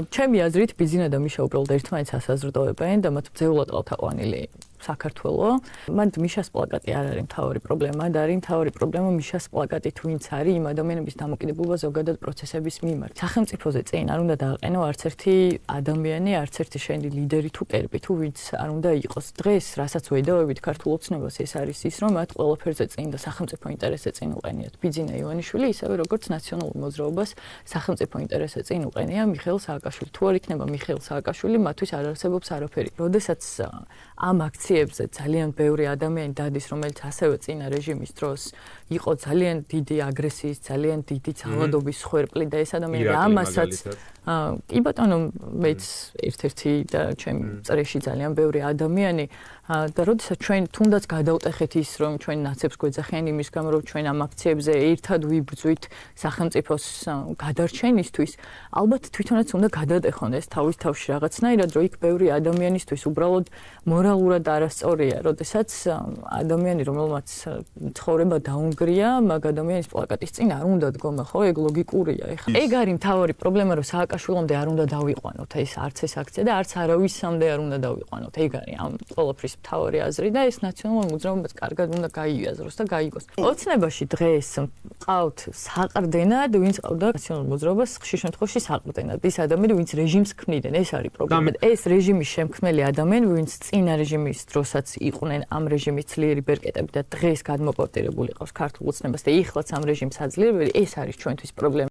ჩემი აზრით ბიზინა და მიშა უბრალოდ ერთმანეთს ასაზრდოებენ და მათ ბრძეულად ყავთაყვანილი საქართველო. მან მიშას პლაკატი არ არის მთავარი პრობლემა და არის მთავარი პრობლემა მიშას პლაკატით ვინც არის იმ ადამიანების დამოკიდებულება ზოგადად პროცესების მიმართ. სახელმწიფოზე წინ არ უნდა დააყენო არც ერთი ადამიანი, არც ერთი შენი ლიდერი თუ კერპი თუ ვინც არ უნდა იყოს. დღეს რასაც ვედავებით ქართულ ოცნებას ეს არის ის რომ მათ ყველაფერზე წინ და სახელმწიფო ინტერესზე წინ უყენიათ ბიძინა ივანიშვილი, ისევე როგორც ნაციონალურ მოძრაობას სახელმწიფო ინტერესზე წინ უყენია მიხეილ სააკაშვილი. თუ არ იქნება მიხეილ სააკაშვილი, მათთვის არ არსებობს არაფერი. როდესაც ამ აქციებზე ძალიან ბევრი ადამიანი დადის, რომელიც ასევე წინა რეჟიმის დროს იყო ძალიან დიდი აგრესიის, ძალიან დიდი ძალადობის ხვერპლი და ეს ადამიანები ამასაც კი ბატონო, მეც ერთ-ერთი და ჩემი წრეში ძალიან ბევრი ადამიანი და როდესაც ჩვენ თუნდაც გადავტეხეთ ის, რომ ჩვენ ნაცებს გვეძახიან იმის გამო, რომ ჩვენ ამ აქციებზე ერთად ვიბრძვით სახელმწიფოს გადარჩენისთვის, ალბათ თვითონაც უნდა გადატეხონ ეს თავის თავში რაღაცნაირად, რომ იქ ბევრი ადამიანისთვის უბრალოდ მორალურად არასწორია, როდესაც ადამიანი, რომელმაც ცხოვრება დაუნგრია, მაგ ადამიანის პლაკატის წინ არ უნდა დგომა, ხო, ეგ ლოგიკურია. ეხლა ეგ არის მთავარი პრობლემა, რომ სააკაშვილამდე არ უნდა დავიყვანოთ ეს არც ეს აქცია და არც არავისამდე არ უნდა დავიყვანოთ. ეგ არის ამ ყველაფრის მთავარი აზრი და ეს ნაციონალურ მოძრაობას კარგად უნდა გაიაზროს და გაიგოს. ოცნებაში დღეს ყავთ საყრდენად, ვინც ყავდა ნაციონალურ მოძრაობას, ხშირ შემთხვევაში საყრდენად. ის ადამიანები, ვინც რეჟიმს ქმნიდნენ, ეს არის პრობლემა. ეს რეჟიმის შემქმნელი ადამიანები, ვინც წინა რეჟიმის დროსაც იყვნენ ამ რეჟიმის ძლიერი ბერკეტები და დღეს გადმოპორტირებული ყავს ქართულ ოცნებას და ეხლაც ამ რეჟიმს აძლიერებენ, ეს არის ჩვენთვის პრობლემა.